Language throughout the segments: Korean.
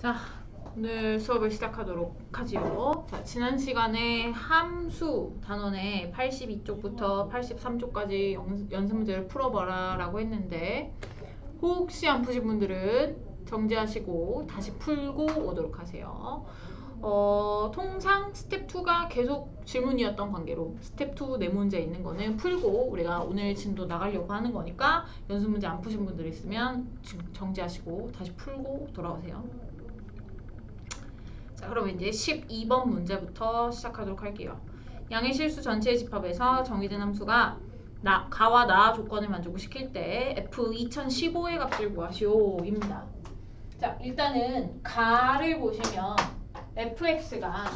자, 오늘 수업을 시작하도록 하지요. 자, 지난 시간에 함수 단원의 82쪽부터 83쪽까지 연습 문제를 풀어봐라 라고 했는데 혹시 안 푸신 분들은 정지하시고 다시 풀고 오도록 하세요. 통상 스텝 2가 계속 질문이었던 관계로 스텝 2 네 문제 있는 거는 풀고 우리가 오늘 진도 나가려고 하는 거니까 연습 문제 안 푸신 분들 있으면 정지하시고 다시 풀고 돌아오세요. 자, 그러면 이제 12번 문제부터 시작하도록 할게요. 양의 실수 전체의 집합에서 정의된 함수가 가와 나 조건을 만족시킬 때 f 2015의 값을 구하시오 입니다. 자, 일단은 가를 보시면 fx가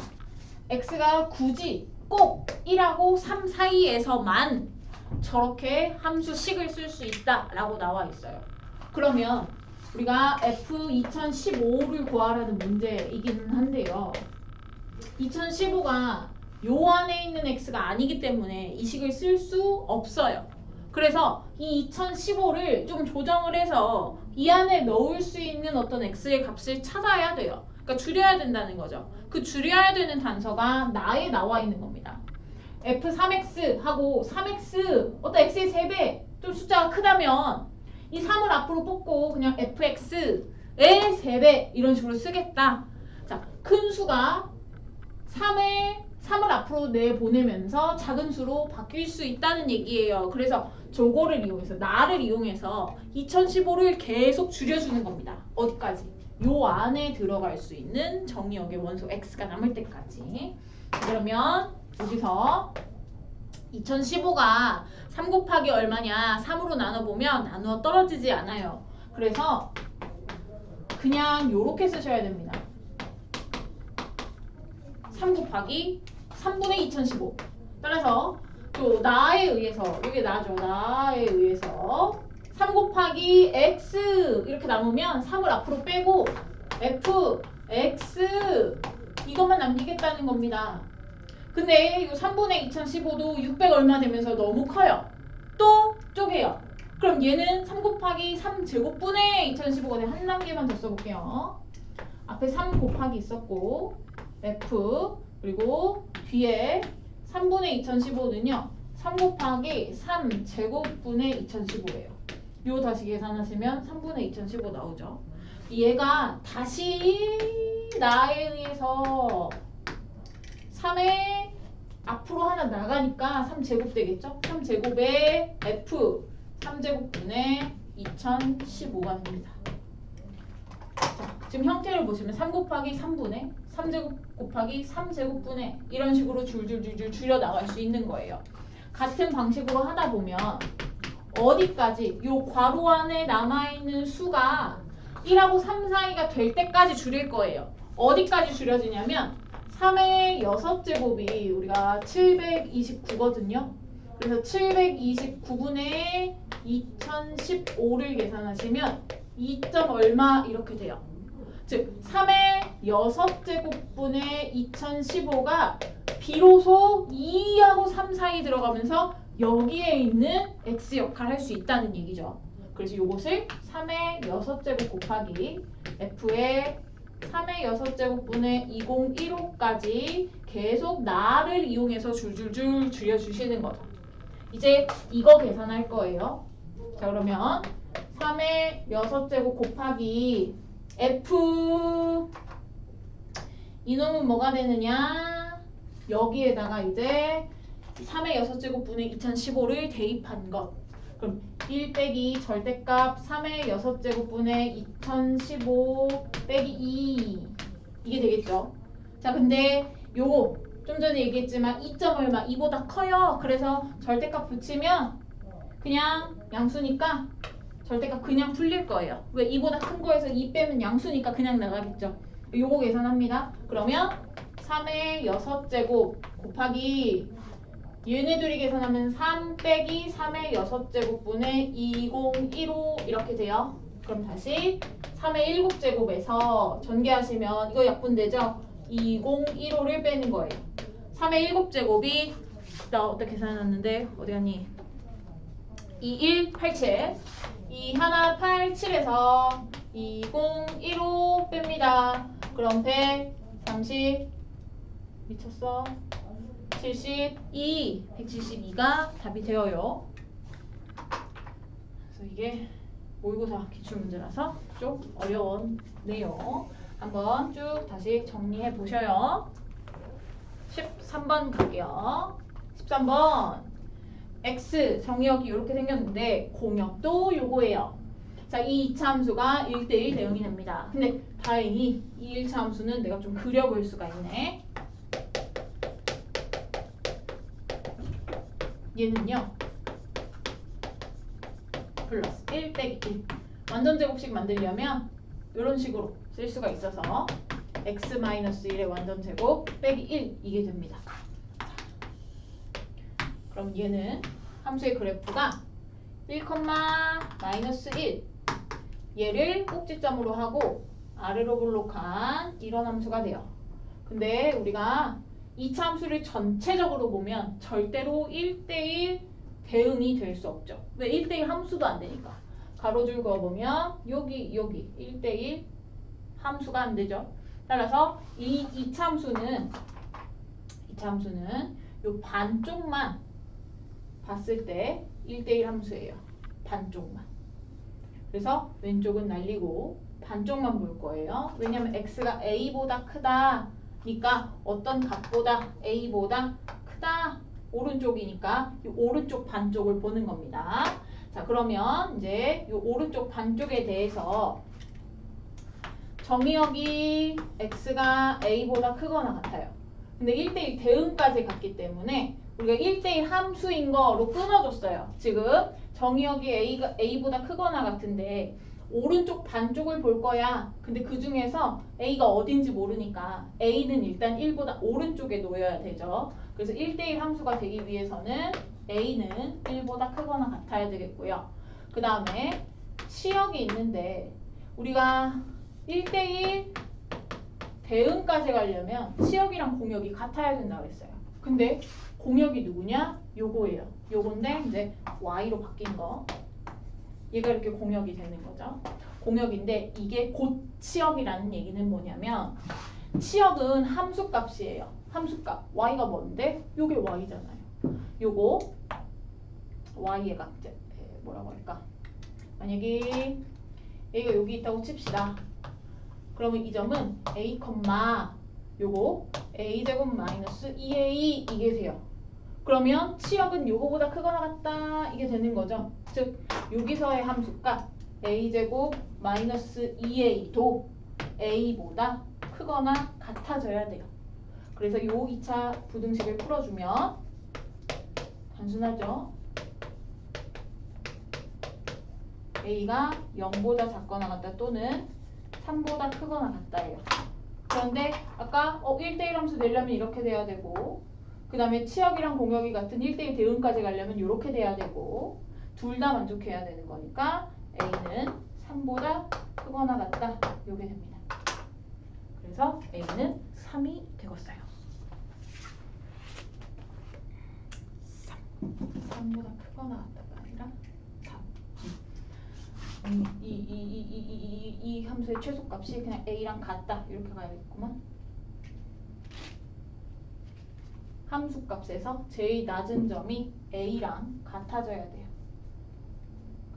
굳이 꼭 1하고 3 사이에서만 저렇게 함수식을 쓸 수 있다 라고 나와 있어요. 그러면 우리가 F2015를 구하라는 문제이기는 한데요. 2015가 요 안에 있는 x가 아니기 때문에 이 식을 쓸 수 없어요. 그래서 이 2015를 좀 조정을 해서 이 안에 넣을 수 있는 어떤 x의 값을 찾아야 돼요. 그러니까 줄여야 된다는 거죠. 그 줄여야 되는 단서가 나에 나와 있는 겁니다. F3x 하고 3x 어떤 x의 3배 좀 숫자가 크다면 이 3을 앞으로 뽑고 그냥 fx의 3배 이런 식으로 쓰겠다. 자, 큰 수가 3을 앞으로 내보내면서 작은 수로 바뀔 수 있다는 얘기예요. 그래서 저거를 이용해서 나를 이용해서 2015를 계속 줄여주는 겁니다. 어디까지? 요 안에 들어갈 수 있는 정의역의 원소 x가 남을 때까지. 그러면 여기서 2015가 3 곱하기 얼마냐 3으로 나눠보면 나누어 떨어지지 않아요. 그래서 그냥 요렇게 쓰셔야 됩니다. 3 곱하기 3분의 2015. 따라서 또 나에 의해서 이게 나죠. 나에 의해서 3 곱하기 x 이렇게 남으면 3을 앞으로 빼고 f, x 이것만 남기겠다는 겁니다. 근데 이 3분의 2015도 600 얼마 되면서 너무 커요. 또 쪼개요. 그럼 얘는 3 곱하기 3제곱분의 2015가 한 단계만 더 써볼게요. 앞에 3 곱하기 있었고 f 그리고 뒤에 3분의 2015는요. 3 곱하기 3제곱분의 2015예요. 요 다시 계산하시면 3분의 2015 나오죠. 얘가 다시 나에 의해서 3에 앞으로 하나 나가니까 3제곱 되겠죠? 3제곱에 f 3제곱분의 2015가 됩니다. 자, 지금 형태를 보시면 3 곱하기 3분의 3제곱 곱하기 3제곱분의 이런 식으로 줄줄줄줄 줄여 나갈 수 있는 거예요. 같은 방식으로 하다 보면 어디까지 요 괄호 안에 남아있는 수가 1하고 3 사이가 될 때까지 줄일 거예요. 어디까지 줄여지냐면 3의 6제곱이 우리가 729거든요. 그래서 729분의 2015를 계산하시면 2. 얼마 이렇게 돼요. 즉 3의 6제곱분의 2015가 비로소 2하고 3 사이 들어가면서 여기에 있는 x 역할을 할 수 있다는 얘기죠. 그래서 이것을 3의 6제곱 곱하기 f의 3의 6제곱분의 2015까지 계속 나를 이용해서 줄줄줄 줄여주시는 거죠. 이제 이거 계산할 거예요. 자, 그러면 3의 6제곱 곱하기 f 이놈은 뭐가 되느냐? 여기에다가 이제 3의 6제곱분의 2015를 대입한 것. 그럼 1 빼기 절대값 3의 6제곱분의 2015 빼기 2 이게 되겠죠. 자, 근데 요거 좀 전에 얘기했지만 2. 얼마 2보다 커요. 그래서 절대값 붙이면 그냥 양수니까 절대값 그냥 풀릴 거예요. 왜 2보다 큰 거에서 2 빼면 양수니까 그냥 나가겠죠. 요거 계산합니다. 그러면 3의 6제곱 곱하기 얘네들이 계산하면 3 빼기 3의 6제곱분의 2015 이렇게 돼요. 그럼 다시 3의 7제곱에서 전개하시면 이거 약분되죠? 2015를 빼는 거예요. 3의 7제곱이 나 어떻게 계산해놨는데 어디 갔니? 2, 1, 8, 7 2, 1, 8, 7에서 2015 뺍니다. 그럼 130 미쳤어. 72 172가 답이 되어요. 그래서 이게 모의고사 기출문제라서 좀 어려웠네요. 한번 쭉 다시 정리해 보셔요. 13번 갈게요. 13번 x 정의역이 이렇게 생겼는데 공역도 요거예요. 자, 이 2차 함수가 1대1 대응이 됩니다. 근데 다행히 이 1차 함수는 내가 좀 그려볼 수가 있네. 얘는요 플러스 1 빼기 1 완전 제곱식 만들려면 이런 식으로 쓸 수가 있어서 x-1의 완전 제곱 빼기 1 이게 됩니다. 그럼 얘는 함수의 그래프가 1, -1 얘를 꼭지점으로 하고 아래로 볼록한 이런 함수가 돼요. 근데 우리가 2차 함수를 전체적으로 보면 절대로 1대1 대응이 될 수 없죠. 왜? 1대1 함수도 안 되니까. 가로줄 그어보면 여기 1대1 함수가 안 되죠. 따라서 이 2차 함수는 요 반쪽만 봤을 때 1대1 함수예요. 반쪽만. 그래서 왼쪽은 날리고 반쪽만 볼 거예요. 왜냐면 x가 a보다 크다니까 어떤 값보다 a보다 크다 오른쪽이니까 이 오른쪽 반쪽을 보는 겁니다. 자, 그러면 이제 이 오른쪽 반쪽에 대해서 정의역이 x가 a보다 크거나 같아요. 근데 1대1 대응까지 갔기 때문에 우리가 1대1 함수인 거로 끊어줬어요. 지금 정의역이 a보다 크거나 같은데 오른쪽 반쪽을 볼 거야. 근데 그 중에서 a가 어딘지 모르니까 a는 일단 1보다 오른쪽에 놓여야 되죠. 그래서 1대1 함수가 되기 위해서는 a는 1보다 크거나 같아야 되겠고요. 그 다음에 치역이 있는데 우리가 1대1 대응까지 가려면 치역이랑 공역이 같아야 된다고 했어요. 근데 공역이 누구냐? 요거예요. 요건데 이제 y로 바뀐 거. 얘가 이렇게 공역이 되는 거죠. 공역인데 이게 곧 치역이라는 얘기는 뭐냐면 치역은 함수값이에요. 함수값. y가 뭔데? 요게 y잖아요. 요거 y의 각제 뭐라고 할까? 만약에 a가 여기 있다고 칩시다. 그러면 이 점은 a, 요거 a제곱 마이너스 2a 이게 돼요. 그러면 치역은 요거보다 크거나 같다 이게 되는 거죠. 즉 여기서의 함수값 a제곱 마이너스 2a도 a보다 크거나 같아져야 돼요. 그래서 요 2차 부등식을 풀어주면 단순하죠. a가 0보다 작거나 같다 또는 3보다 크거나 같다예요. 그런데 아까 1대1 함수 내려면 이렇게 돼야 되고 그 다음에 치역이랑 공역이 같은 1대1 대응까지 가려면 이렇게 돼야 되고 둘 다 만족해야 되는 거니까 a는 3보다 크거나 같다 이게 됩니다. 그래서 a는 3이 되었어요. 3보다 크거나 같다가 아니라 3. 이 함수의 최소값이 그냥 a랑 같다 이렇게 가야겠구만. 함수값에서 제일 낮은 점이 a랑 같아져야 돼요.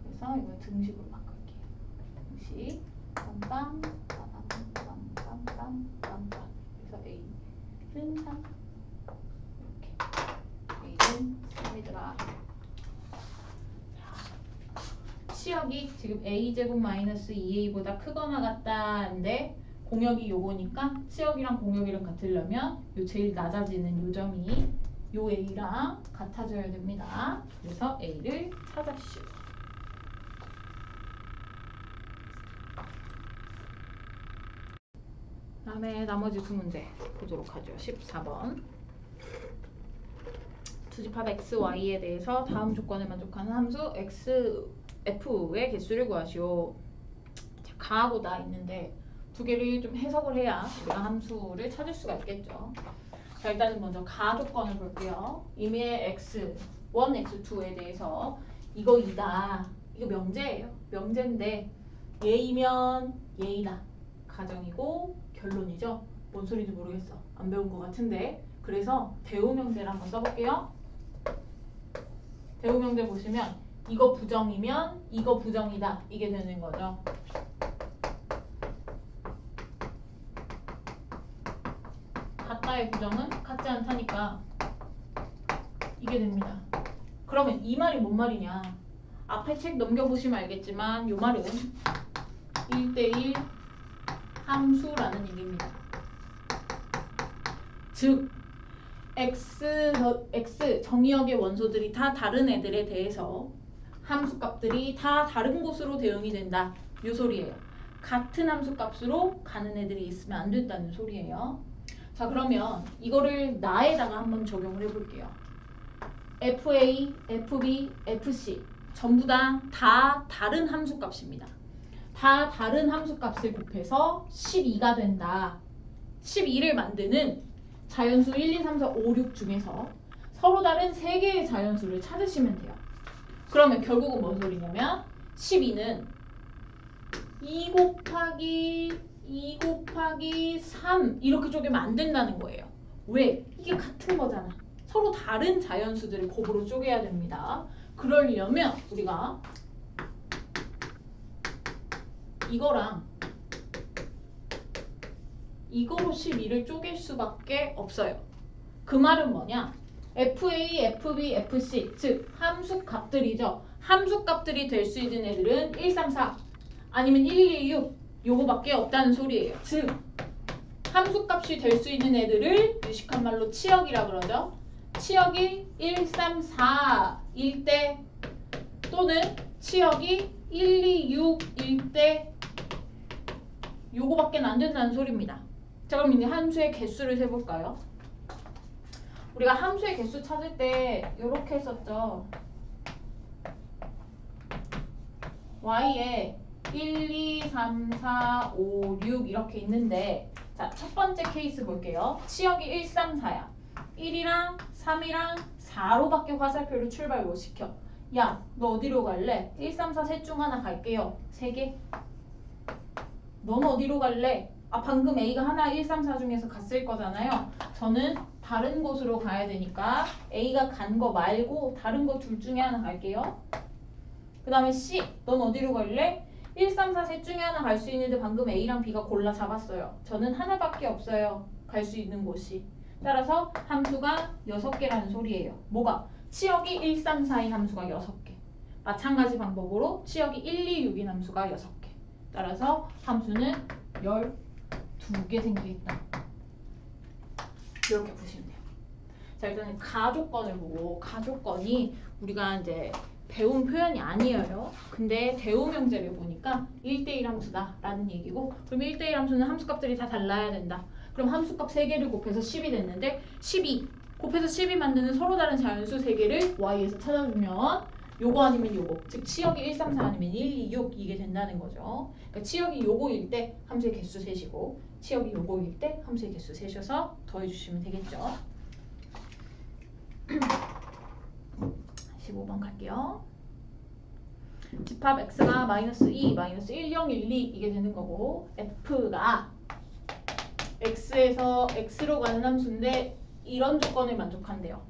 그래서 이거 등식으로 바꿀게요. 등식 빰빰 빰빰빰빰빰빰. 그래서 a는 3 이렇게 a는 3이더라. 치역이 지금 a제곱 마이너스 2a보다 크거나 같다인데 공역이 요거니까 치역이랑 공역이랑 같으려면 요 제일 낮아지는 요 점이 요 a랑 같아져야 됩니다. 그래서 a를 찾아주시고 다음에 나머지 두 문제 보도록 하죠. 14번 투집합 x, y에 대해서 다음 조건에 만족하는 함수 x, f의 개수를 구하시오. 가하고 나 있는데 두 개를 좀 해석을 해야 우리가 함수를 찾을 수가 있겠죠. 자, 일단은 먼저 가 조건을 볼게요. 임의의 x1, x2에 대해서 이거 2다. 이거 명제예요. 명제인데 얘이면 얘이다. 가정이고 결론이죠. 뭔 소리인지 모르겠어. 안 배운 것 같은데. 그래서 대우명제를 한번 써볼게요. 대우명제 보시면 이거 부정이면 이거 부정이다. 이게 되는 거죠. 같다의 부정은 같지 않다니까 이게 됩니다. 그러면 이 말이 뭔 말이냐? 앞에 책 넘겨보시면 알겠지만 이 말은 1대1 함수라는 얘기입니다. 즉 x 정의역의 원소들이 다 다른 애들에 대해서 함수값들이 다 다른 곳으로 대응이 된다. 이 소리예요. 같은 함수값으로 가는 애들이 있으면 안 된다는 소리예요. 자, 그러면 이거를 나에다가 한번 적용을 해볼게요. FA, FB, FC 전부 다 다른 함수값입니다. 다 다른 함수값을 곱해서 12가 된다. 12를 만드는 자연수 1, 2, 3, 4, 5, 6 중에서 서로 다른 3개의 자연수를 찾으시면 돼요. 그러면 결국은 뭔 소리냐면 12는 2 곱하기 3 이렇게 쪼개면 안 된다는 거예요. 왜? 이게 같은 거잖아. 서로 다른 자연수들을 곱으로 쪼개야 됩니다. 그러려면 우리가 이거랑 이거로 12를 쪼갤 수밖에 없어요. 그 말은 뭐냐? FA, FB, FC 즉 함수값들이죠. 함수값들이 될 수 있는 애들은 1, 3, 4 아니면 1, 2, 6 요거밖에 없다는 소리예요. 즉 함수값이 될 수 있는 애들을 유식한 말로 치역이라 그러죠. 치역이 1, 3, 4일 때 또는 치역이 1, 2, 6일 때 요거밖에 안 된다는 소리입니다. 자, 그럼 이제 함수의 개수를 세볼까요? 우리가 함수의 개수 찾을 때 이렇게 했었죠. y에 1, 2, 3, 4, 5, 6 이렇게 있는데 자, 첫 번째 케이스 볼게요. 치역이 1, 3, 4야. 1이랑 3이랑 4로밖에 화살표를 출발 못 시켜. 야, 너 어디로 갈래? 1, 3, 4 셋 중 하나 갈게요. 3개. 넌 어디로 갈래? 아, 방금 A가 하나 1, 3, 4 중에서 갔을 거잖아요. 저는 다른 곳으로 가야 되니까 A가 간 거 말고 다른 거 둘 중에 하나 갈게요. 그 다음에 C, 넌 어디로 갈래? 1, 3, 4 셋 중에 하나 갈 수 있는데 방금 A랑 B가 골라 잡았어요. 저는 하나밖에 없어요. 갈 수 있는 곳이. 따라서 함수가 6개라는 소리예요. 뭐가? 치역이 1, 3, 4인 함수가 6개. 마찬가지 방법으로 치역이 1, 2, 6인 함수가 6개. 따라서 함수는 12개 생기겠다. 이렇게 보시면 돼요. 자, 일단은 가조건을 보고 가조건이 우리가 이제 배운 표현이 아니에요. 근데 대우명제를 보니까 1대1 함수다 라는 얘기고 그럼 1대1 함수는 함수값들이 다 달라야 된다. 그럼 함수값 3개를 곱해서 10이 됐는데 12 곱해서 10이 만드는 서로 다른 자연수 3개를 y에서 찾아주면 요거 아니면 요거 즉 치역이 1, 3, 4 아니면 1, 2, 6 이게 된다는 거죠. 그러니까 치역이 요거일 때 함수의 개수 셋이고 치역이 요거일 때 함수의 개수 셋이어서 더해주시면 되겠죠. 15번 갈게요. 집합 x가 -2, -1, 0, 1, 2 이게 되는 거고 f가 x에서 x로 가는 함수인데 이런 조건을 만족한대요.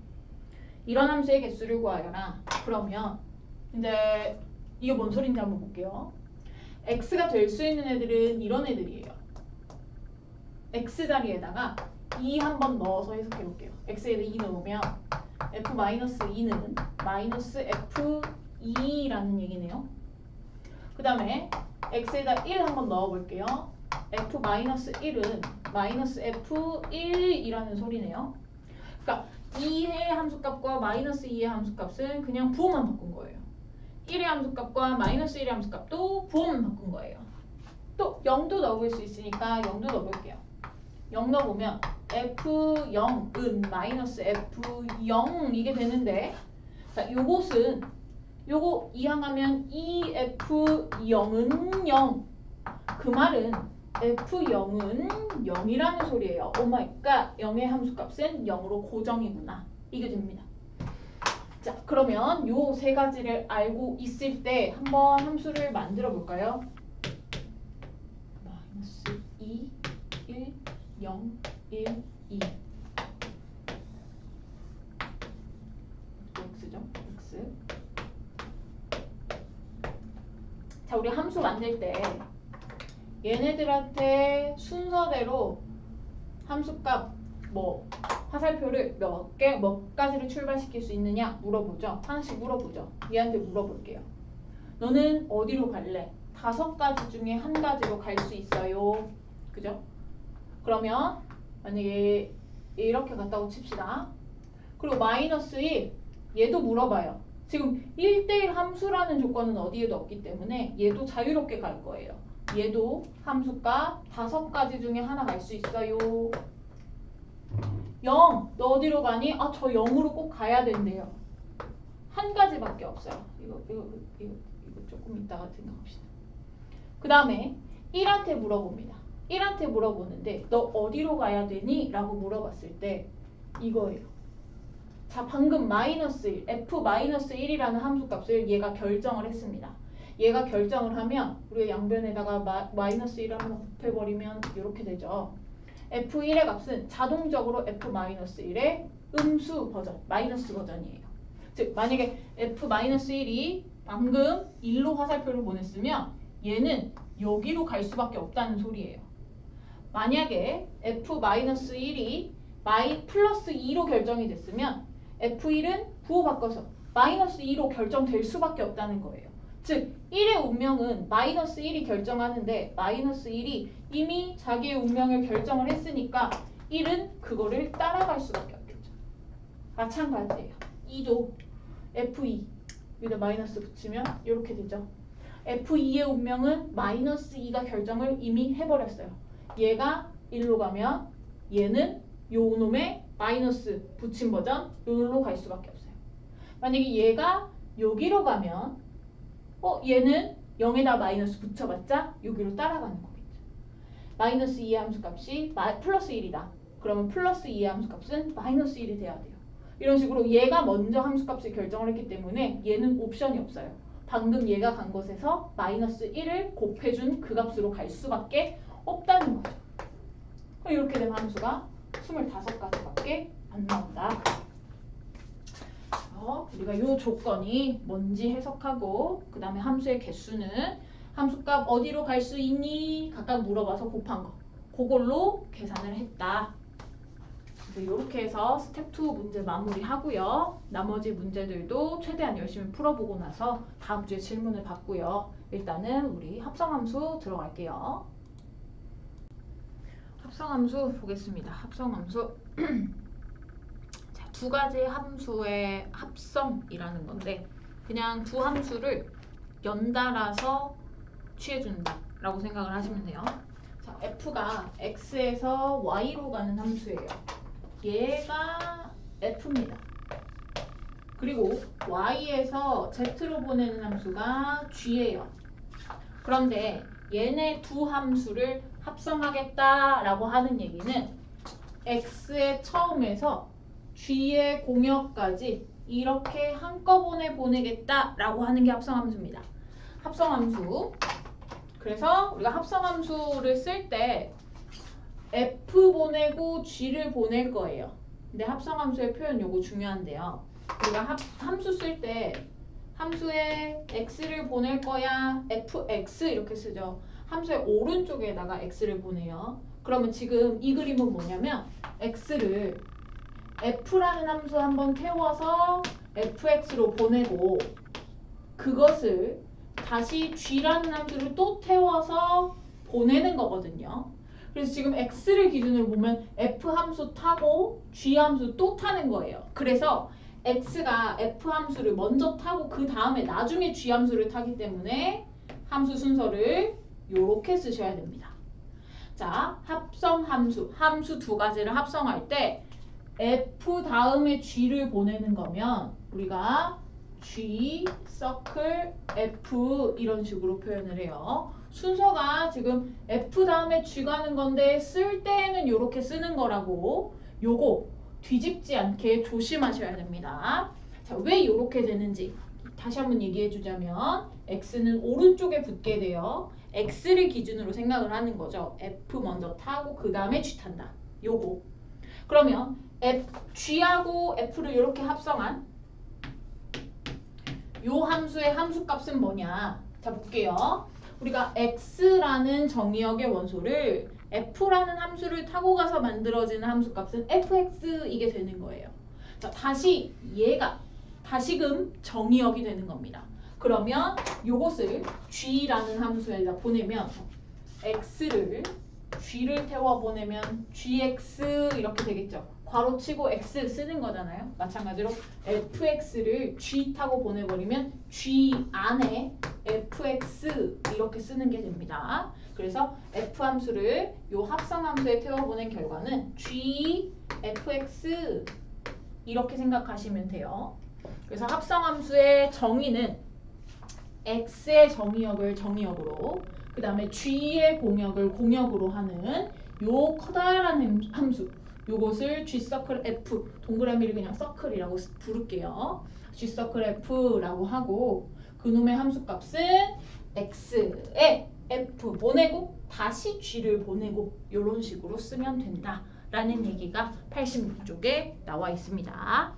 이런 함수의 개수를 구하여라. 그러면 이제 이게 뭔 소린지 한번 볼게요. x가 될 수 있는 애들은 이런 애들이에요. x 자리에다가 2 한번 넣어서 해석해 볼게요. x에다 2 넣으면 f-2는 -f2라는 얘기네요. 그 다음에 x에다 1 한번 넣어볼게요. f-1은 -f1이라는 소리네요. 그러니까 2의 함수값과 -2의 함수값은 그냥 부호만 바꾼 거예요. 1의 함수값과 -1의 함수값도 부호만 바꾼 거예요. 또 0도 넣어볼 수 있으니까 0도 넣어볼게요. 0 넣어보면 f0은 -f0 이게 되는데 자, 요것은 요거 이항하면 2f0은 0. 그 말은 f0은 0이라는 소리예요. 오마이갓 0의 함수값은 0으로 고정이구나. 이게 됩니다. 자, 그러면 요 세 가지를 알고 있을 때 한번 함수를 만들어 볼까요? 0, 1, 2 x죠? x. 자, 우리 함수 만들 때 얘네들한테 순서대로 함수값 뭐 화살표를 몇 가지를 출발시킬 수 있느냐 물어보죠. 하나씩 물어보죠. 얘한테 물어볼게요. 너는 어디로 갈래? 5가지 중에 한 가지로 갈 수 있어요. 그죠? 그러면 만약에 이렇게 갔다고 칩시다. 그리고 -1 얘도 물어봐요. 지금 1대1 함수라는 조건은 어디에도 없기 때문에 얘도 자유롭게 갈 거예요. 얘도 함수값 5가지 중에 하나 갈 수 있어요. 0, 너 어디로 가니? 아, 저 0으로 꼭 가야 된대요. 한 가지밖에 없어요. 이거 조금 이따가 생각합시다. 그 다음에 1한테 물어봅니다. 1한테 물어보는데 너 어디로 가야 되니? 라고 물어봤을 때 이거예요. 자, 방금 -1, f-1이라는 함수값을 얘가 결정을 했습니다. 얘가 결정을 하면 우리가 양변에다가 -1 한번 곱해버리면 이렇게 되죠. f1의 값은 자동적으로 f-1의 음수 버전, 마이너스 버전이에요. 즉 만약에 f-1이 방금 1로 화살표를 보냈으면 얘는 여기로 갈 수밖에 없다는 소리예요. 만약에 f-1이 +2로 결정이 됐으면 f1은 부호 바꿔서 -2로 결정될 수밖에 없다는 거예요. 즉 1의 운명은 -1이 결정하는데 -1이 이미 자기의 운명을 결정을 했으니까 1은 그거를 따라갈 수밖에 없겠죠. 마찬가지예요. 2도 f2 여기다 마이너스 붙이면 이렇게 되죠. f2의 운명은 -2가 결정을 이미 해버렸어요. 얘가 1로 가면 얘는 요 놈의 마이너스 붙인 버전 요로 갈 수밖에 없어요. 만약에 얘가 여기로 가면 얘는 0에다 마이너스 붙여봤자 여기로 따라가는 거겠죠. -2의 함수값이 +1이다. 그러면 +2의 함수값은 -1이 돼야 돼요. 이런 식으로 얘가 먼저 함수값을 결정을 했기 때문에 얘는 옵션이 없어요. 방금 얘가 간 곳에서 -1을 곱해준 그 값으로 갈 수밖에 없다는 거죠. 그럼 이렇게 되면 함수가 25가지밖에 안 나온다. 우리가 이 조건이 뭔지 해석하고 그 다음에 함수의 개수는 함수값 어디로 갈 수 있니? 각각 물어봐서 곱한 거. 그걸로 계산을 했다. 이렇게 해서 스텝 2 문제 마무리하고요. 나머지 문제들도 최대한 열심히 풀어보고 나서 다음 주에 질문을 받고요. 일단은 우리 합성함수 들어갈게요. 합성함수 보겠습니다. 합성함수 자, 2가지 함수의 합성이라는 건데 그냥 두 함수를 연달아서 취해준다 라고 생각을 하시면 돼요. 자, f가 x에서 y로 가는 함수예요. 얘가 f입니다. 그리고 y에서 z로 보내는 함수가 g예요. 그런데 얘네 두 함수를 합성하겠다라고 하는 얘기는 x의 처음에서 g의 공역까지 이렇게 한꺼번에 보내겠다라고 하는 게 합성함수입니다. 합성함수. 그래서 우리가 합성함수를 쓸 때 f 보내고 g를 보낼 거예요. 근데 합성함수의 표현 요거 중요한데요. 우리가 함수 쓸 때 함수에 x를 보낼 거야 fx 이렇게 쓰죠. 함수의 오른쪽에다가 x를 보내요. 그러면 지금 이 그림은 뭐냐면 x를 f라는 함수 한번 태워서 fx로 보내고 그것을 다시 g라는 함수를 또 태워서 보내는 거거든요. 그래서 지금 x를 기준으로 보면 f 함수 타고 g 함수 또 타는 거예요. 그래서 x가 f 함수를 먼저 타고 그 다음에 나중에 g 함수를 타기 때문에 함수 순서를 이렇게 쓰셔야 됩니다. 자, 합성 함수, 함수 두 가지를 합성할 때 f 다음에 g를 보내는 거면 우리가 g, circle, f 이런 식으로 표현을 해요. 순서가 지금 f 다음에 g 가는 건데 쓸 때에는 이렇게 쓰는 거라고 요거 뒤집지 않게 조심하셔야 됩니다. 자, 왜 이렇게 되는지 다시 한번 얘기해 주자면 x는 오른쪽에 붙게 돼요. x를 기준으로 생각을 하는 거죠. f 먼저 타고 그 다음에 g 탄다. 요거. 그러면 G하고 F를 이렇게 합성한 요 함수의 함수값은 뭐냐? 자, 볼게요. 우리가 X라는 정의역의 원소를 F라는 함수를 타고 가서 만들어지는 함수값은 fx 이게 되는 거예요. 자, 다시 얘가 다시금 정의역이 되는 겁니다. 그러면 요것을 G라는 함수에다 보내면 X를 G를 태워 보내면 GX 이렇게 되겠죠. 괄호치고 X 쓰는 거잖아요. 마찬가지로 fx를 G 타고 보내버리면 G 안에 fx 이렇게 쓰는 게 됩니다. 그래서 f 함수를 요 합성 함수에 태워보낸 결과는 G fx 이렇게 생각하시면 돼요. 그래서 합성 함수의 정의는 x의 정의역을 정의역으로, 그 다음에 g의 공역을 공역으로 하는 요 커다란 함수, 요것을 g서클 f, 동그라미를 그냥 서클이라고 부를게요. g서클 f라고 하고, 그놈의 함수값은 x에 f 보내고 다시 g를 보내고 이런 식으로 쓰면 된다라는 얘기가 86쪽에 나와 있습니다.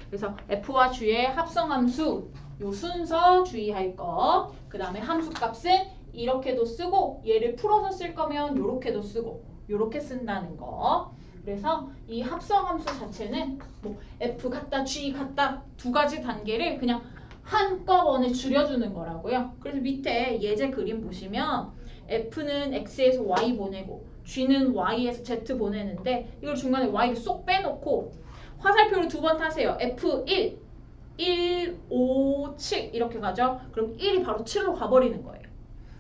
그래서 f와 g의 합성함수 요 순서 주의할 거. 그 다음에 함수값은 이렇게도 쓰고 얘를 풀어서 쓸 거면 요렇게도 쓰고 요렇게 쓴다는 거. 그래서 이 합성함수 자체는 뭐 f 같다 g 같다 두 가지 단계를 그냥 한꺼번에 줄여주는 거라고요. 그래서 밑에 예제 그림 보시면 f는 x에서 y 보내고 g는 y에서 z 보내는데 이걸 중간에 y를 쏙 빼놓고 화살표를 두 번 타세요. f1 1, 5, 7 이렇게 가죠. 그럼 1이 바로 7로 가버리는 거예요.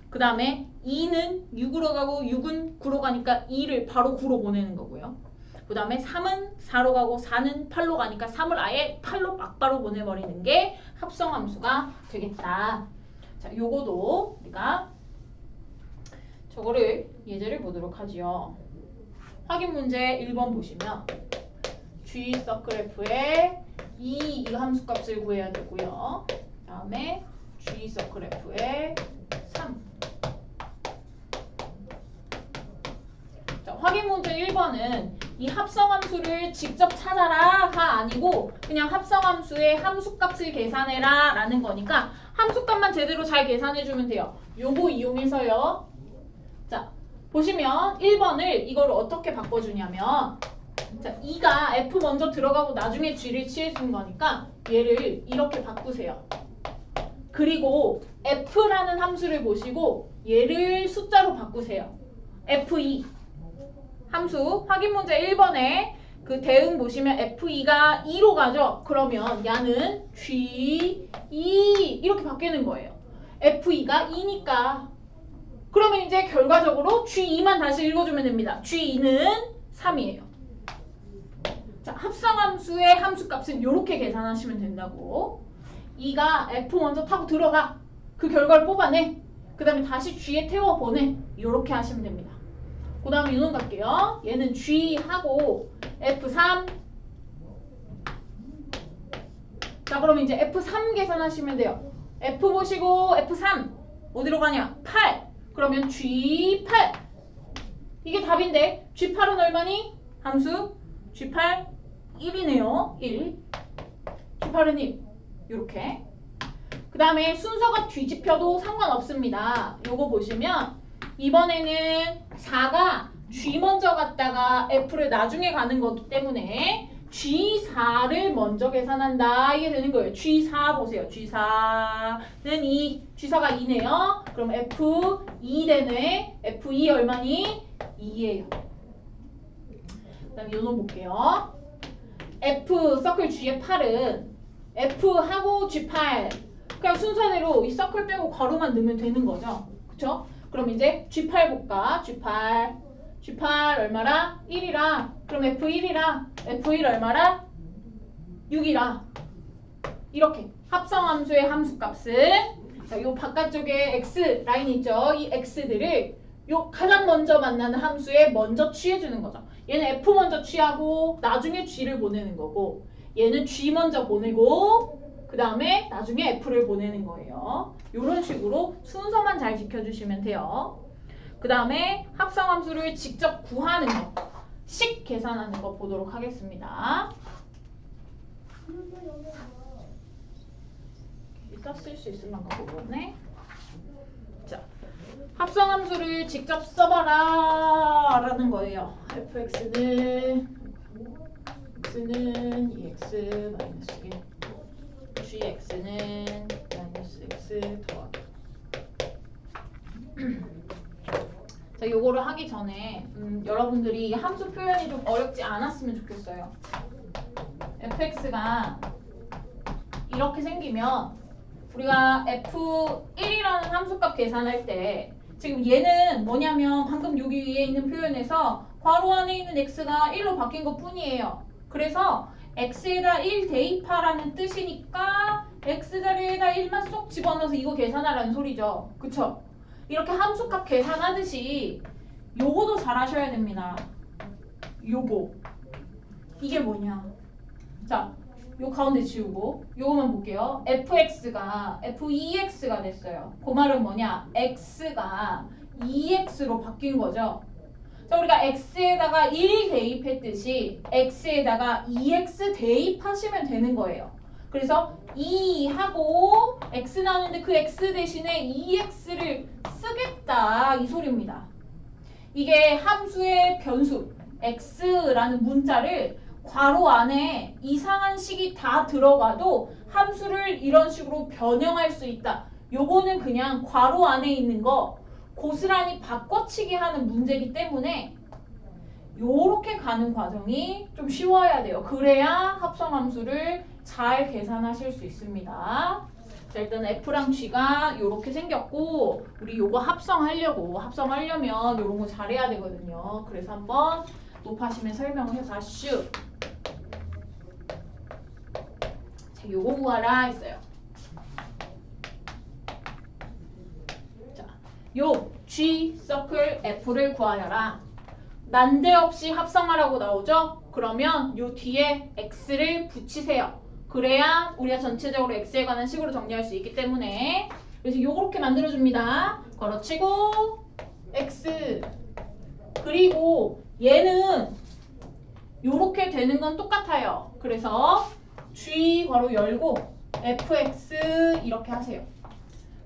그 다음에 2는 6으로 가고 6은 9로 가니까 2를 바로 9로 보내는 거고요. 그 다음에 3은 4로 가고 4는 8로 가니까 3을 아예 8로 막바로 보내버리는 게 합성함수가 되겠다. 자, 요거도 우리가 저거를 예제를 보도록 하지요. 확인 문제 1번 보시면 G 서클 F에 이 함수값을 구해야 되고요. 다음에 G 서클 F에 3. 자, 확인 문제 1번은 이 합성함수를 직접 찾아라가 아니고 그냥 합성함수의 함수값을 계산해라 라는 거니까 함수값만 제대로 잘 계산해주면 돼요. 요거 이용해서요. 자, 보시면 1번을 이거를 어떻게 바꿔주냐면 자, 2가 F 먼저 들어가고 나중에 G를 취해주는 거니까 얘를 이렇게 바꾸세요. 그리고 F라는 함수를 보시고 얘를 숫자로 바꾸세요. F2 함수 확인 문제 1번에 그 대응 보시면 F2가 2로 가죠. 그러면 얘는 G2 이렇게 바뀌는 거예요. F2가 2니까 그러면 이제 결과적으로 G2만 다시 읽어주면 됩니다. G2는 3이에요. 자, 합성함수의 함수값은 이렇게 계산하시면 된다고. 2가 F 먼저 타고 들어가. 그 결과를 뽑아내. 그 다음에 다시 G에 태워 보내. 이렇게 하시면 됩니다. 그 다음에 이놈 갈게요. 얘는 G하고 F3. 자, 그럼 이제 F3 계산하시면 돼요. F 보시고 F3 어디로 가냐? 8. 그러면 G8. 이게 답인데 G8은 얼마니? 함수 G8 1이네요. 1. G8은 1. 요렇게. 그 다음에 순서가 뒤집혀도 상관없습니다. 요거 보시면 이번에는 4가 G 먼저 갔다가 F를 나중에 가는 거기 때문에 G4를 먼저 계산한다. 이게 되는 거예요. G4 보세요. G4는 2. G4가 2네요. 그럼 F2 되네. F2 얼마니? 2예요. 그 다음에 요놈 볼게요. F 서클 G의 8은 F하고 G8 그냥 순서대로 이 서클 빼고 괄호만 넣으면 되는 거죠. 그쵸? 그럼 이제 G8 볼까? G8 얼마라? 1이라. 그럼 F1이라. F1 얼마라? 6이라. 이렇게 합성함수의 함수값은 자, 요 바깥쪽에 X 라인 있죠? 이 X들을 요 가장 먼저 만나는 함수에 먼저 취해주는 거죠. 얘는 F 먼저 취하고 나중에 G를 보내는 거고 얘는 G 먼저 보내고 그 다음에 나중에 F를 보내는 거예요. 이런 식으로 순서만 잘 지켜주시면 돼요. 그 다음에 합성함수를 직접 구하는 거. 식 계산하는 거 보도록 하겠습니다. 이따 쓸 수 있을 만큼 보겠네. 자, 합성함수를 직접 써봐라 라는 거예요. fx는 x는 2x 마이너스 1 gx는 마이너스 x 더하기 자, 요거를 하기 전에 여러분들이 함수 표현이 좀 어렵지 않았으면 좋겠어요. fx가 이렇게 생기면 우리가 f1이라는 함수값 계산할 때 지금 얘는 뭐냐면 방금 여기 위에 있는 표현에서 괄호 안에 있는 x가 1로 바뀐 것 뿐이에요. 그래서 x에다 1 대입하라는 뜻이니까 x 자리에다 1만 쏙 집어넣어서 이거 계산하라는 소리죠. 그쵸? 이렇게 함수값 계산하듯이 요거도 잘 하셔야 됩니다. 요거 이게 뭐냐? 자, 요 가운데 지우고 요거만 볼게요. fx가 f2x가 됐어요. 그 말은 뭐냐? x가 2x로 바뀐 거죠. 자, 우리가 x에다가 1 대입했듯이 x에다가 2x 대입하시면 되는 거예요. 그래서 2하고 x 나오는데 그 x 대신에 2x를 쓰겠다 이 소리입니다. 이게 함수의 변수 x라는 문자를 괄호 안에 이상한 식이 다 들어가도 함수를 이런 식으로 변형할 수 있다. 요거는 그냥 괄호 안에 있는 거 고스란히 바꿔치기 하는 문제이기 때문에 요렇게 가는 과정이 좀 쉬워야 돼요. 그래야 합성함수를 잘 계산하실 수 있습니다. 자, 일단 F랑 G가 요렇게 생겼고 우리 요거 합성하려면 요런 거 잘해야 되거든요. 그래서 한번 높아심에 설명을 해봐슈. 자, 요거 구하라 했어요. 자, 요 G 서클 F를 구하여라. 난데없이 합성하라고 나오죠? 그러면 요 뒤에 X를 붙이세요. 그래야 우리가 전체적으로 X에 관한 식으로 정리할 수 있기 때문에 그래서 요렇게 만들어줍니다. 걸어치고 X 그리고 얘는 요렇게 되는 건 똑같아요. 그래서 G 괄호 열고 fx 이렇게 하세요.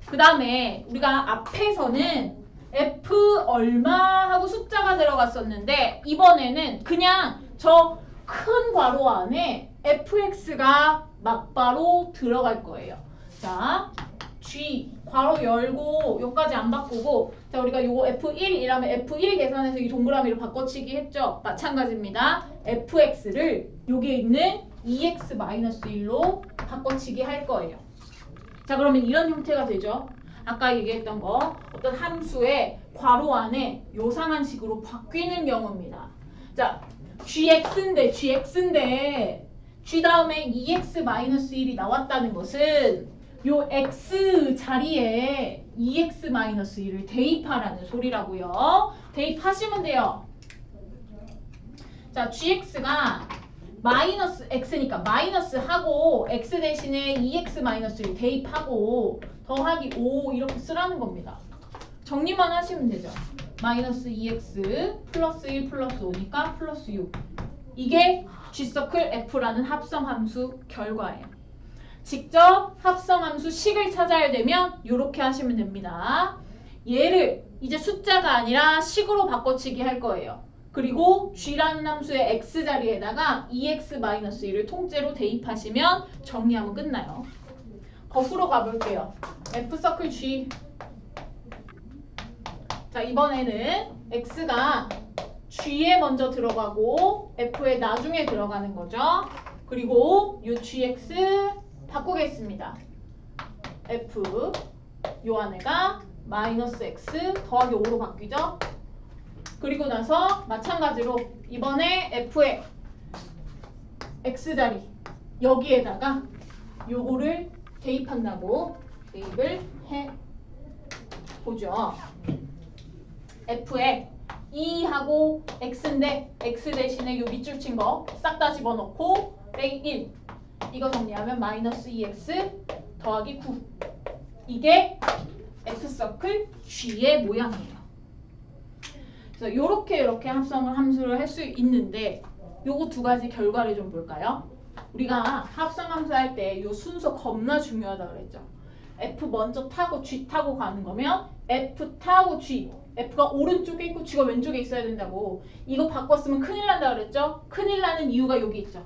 그 다음에 우리가 앞에서는 f 얼마 하고 숫자가 들어갔었는데 이번에는 그냥 저 큰 괄호 안에 fx가 막바로 들어갈 거예요. 자, g 괄호 열고 요까지 안 바꾸고 자 우리가 요거 f1이라면 f1 계산해서 이 동그라미로 바꿔치기 했죠. 마찬가지입니다. fx를 여기에 있는 2x-1로 바꿔치기 할 거예요. 자, 그러면 이런 형태가 되죠. 아까 얘기했던 거 어떤 함수의 괄호 안에 요상한 식으로 바뀌는 경우입니다. 자, gx인데 g 다음에 2x-1이 나왔다는 것은 요 x 자리에 2x-1을 대입하라는 소리라고요. 대입하시면 돼요. 자, gx가 마이너스 x니까 마이너스 하고 x 대신에 2x-1 대입하고 더하기 5 이렇게 쓰라는 겁니다. 정리만 하시면 되죠. 마이너스 2x 플러스 1 플러스 5니까 플러스 6. 이게 G서클 F라는 합성함수 결과예요. 직접 합성함수 식을 찾아야 되면 이렇게 하시면 됩니다. 얘를 이제 숫자가 아니라 식으로 바꿔치기 할 거예요. 그리고 G라는 함수의 X 자리에다가 2x-1을 통째로 대입하시면 정리하면 끝나요. 거꾸로 가볼게요. F서클 G. 자, 이번에는 X가 G에 먼저 들어가고 F에 나중에 들어가는 거죠. 그리고 요 GX 바꾸겠습니다. F 요 안에가 마이너스 X 더하기 5로 바뀌죠. 그리고 나서 마찬가지로 이번에 F의 X자리 여기에다가 요거를 대입한다고 대입을 해보죠. F에 2하고 X인데 X 대신에 요 밑줄 친 거 싹 다 집어넣고 빼기 1 이거 정리하면 마이너스 2X 더하기 9 이게 F서클 G의 모양이에요. 그래서 이렇게 합성을 함수를 할 수 있는데 요거 두 가지 결과를 좀 볼까요? 우리가 합성함수 할 때 요 순서 겁나 중요하다 그랬죠. F 먼저 타고 G 타고 가는 거면 F 타고 G. F가 오른쪽에 있고 G가 왼쪽에 있어야 된다고. 이거 바꿨으면 큰일 난다 그랬죠? 큰일 나는 이유가 여기 있죠.